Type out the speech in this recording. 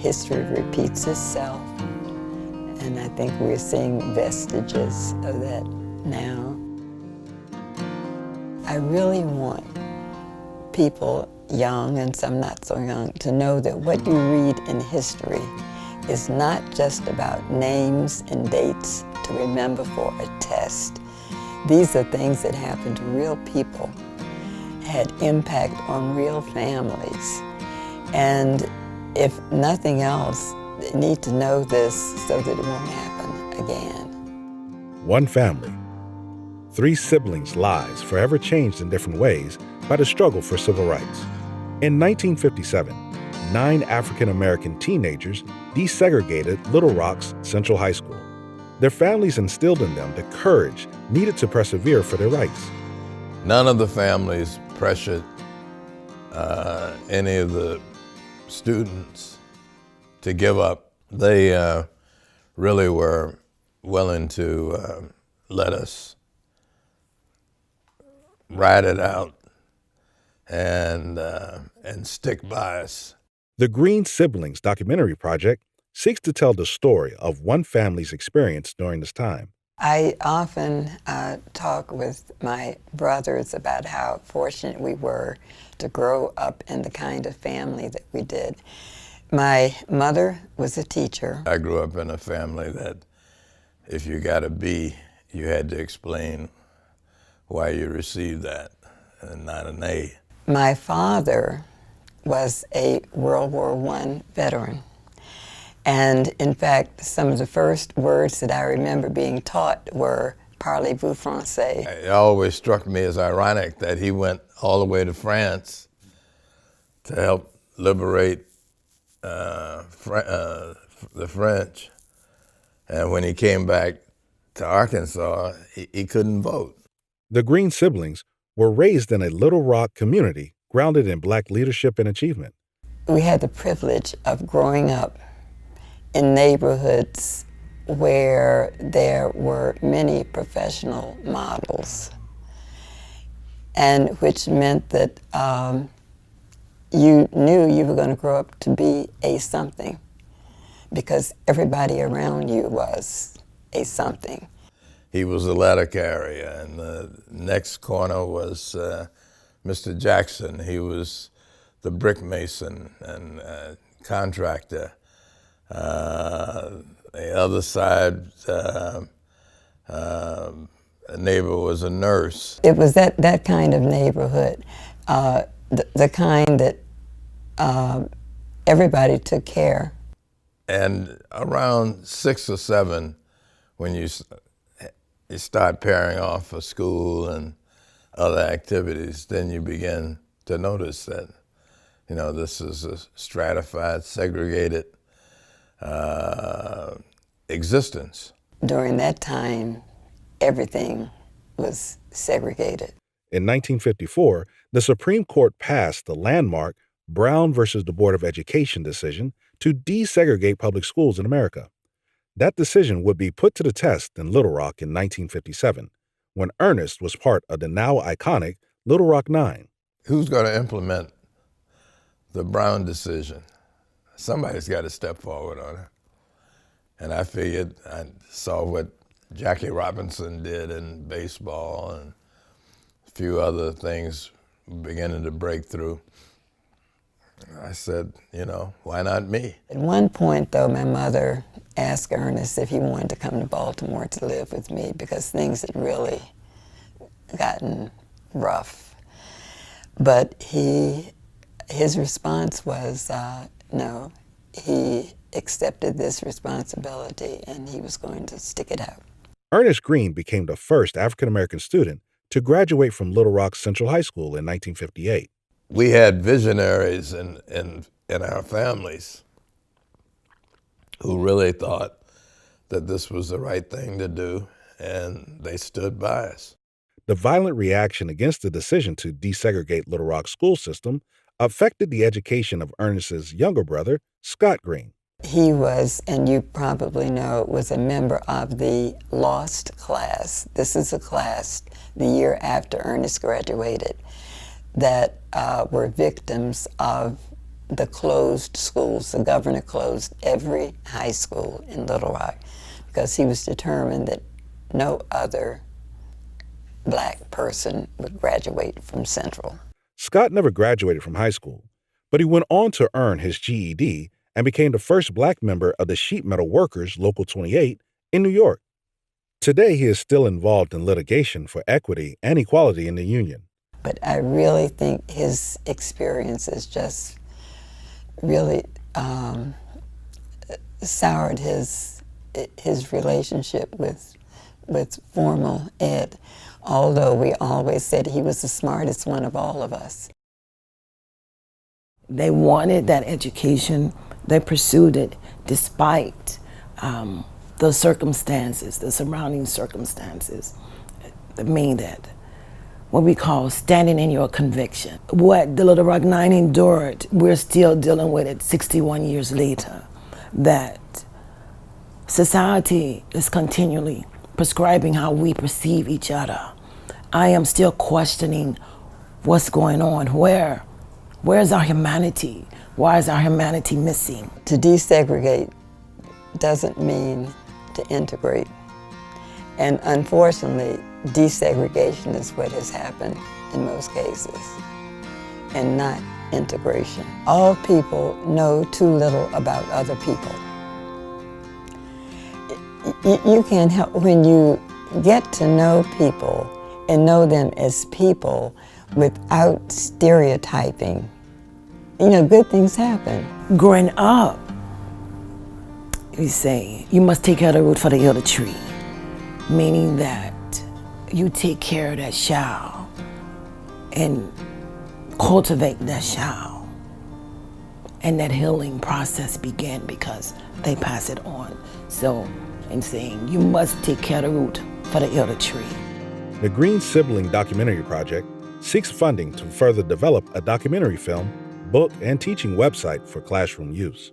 history repeats itself, and I think we're seeing vestiges of that now. I really want people, young and some not so young, to know that what you read in history is not just about names and dates to remember for a test. These are things that happened to real people, had impact on real families. And if nothing else, they need to know this so that it won't happen again. One family, 3 siblings' lives forever changed in different ways by the struggle for civil rights. In 1957, 9 African-American teenagers desegregated Little Rock's Central High School. Their families instilled in them the courage needed to persevere for their rights. None of the families pressured any of the students to give up. They really were willing to let us ride it out and stick by us. The Green Siblings documentary project seeks to tell the story of one family's experience during this time. I often talk with my brothers about how fortunate we were to grow up in the kind of family that we did. My mother was a teacher. I grew up in a family that if you got a B, you had to explain why you received that and not an A. My father was a World War I veteran. And in fact, some of the first words that I remember being taught were "Parlez-vous français?" It always struck me as ironic that he went all the way to France to help liberate the French. And when he came back to Arkansas, he couldn't vote. The Green Siblings were raised in a Little Rock community grounded in Black leadership and achievement. We had the privilege of growing up in neighborhoods where there were many professional models, and which meant that you knew you were going to grow up to be a something because everybody around you was a something. He was a letter carrier, and the next corner was Mr. Jackson. He was the brick mason and contractor. The other side, a neighbor was a nurse. It was that kind of neighborhood, the kind that everybody took care. And around 6 or 7, when you start pairing off for school and other activities, then you begin to notice that, you know, this is a stratified, segregated existence. During that time, everything was segregated. In 1954, the Supreme Court passed the landmark Brown versus the Board of Education decision to desegregate public schools in America. That decision would be put to the test in Little Rock in 1957, when Ernest was part of the now iconic Little Rock Nine. Who's going to implement the Brown decision? Somebody's got to step forward on it. And I figured, I saw what Jackie Robinson did in baseball and a few other things beginning to break through. I said, you know, why not me? At one point, though, my mother asked Ernest if he wanted to come to Baltimore to live with me because things had really gotten rough. But his response was no. He accepted this responsibility and he was going to stick it out. Ernest Green became the first African-American student to graduate from Little Rock Central High School in 1958. We had visionaries in our families who really thought that this was the right thing to do, and they stood by us. The violent reaction against the decision to desegregate Little Rock's school system affected the education of Ernest's younger brother, Scott Green. He was, and you probably know, was a member of the Lost class. This is a class the year after Ernest graduated that were victims of the closed schools. The governor closed every high school in Little Rock because he was determined that no other black person would graduate from Central. Scott never graduated from high school, but he went on to earn his GED and became the first black member of the Sheet Metal Workers Local 28 in New York. Today, he is still involved in litigation for equity and equality in the union. But I really think his experiences just really soured his relationship with formal ed, although we always said he was the smartest one of all of us. They wanted that education. They pursued it despite the circumstances, the surrounding circumstances that mean that what we call standing in your conviction. What the Little Rock Nine endured, we're still dealing with it 61 years later. That society is continually prescribing how we perceive each other. I am still questioning what's going on. Where's our humanity? Why is our humanity missing? To desegregate doesn't mean to integrate. And unfortunately, desegregation is what has happened in most cases, and not integration. All people know too little about other people. You can't help, when you get to know people and know them as people without stereotyping, good things happen. Growing up, we say, you must take care of the root for the other tree, meaning that you take care of that child and cultivate that child. And that healing process began because they pass it on. So, in saying, you must take care of the root for the other tree. The Green Sibling Documentary Project seeks funding to further develop a documentary film, book, and teaching website for classroom use.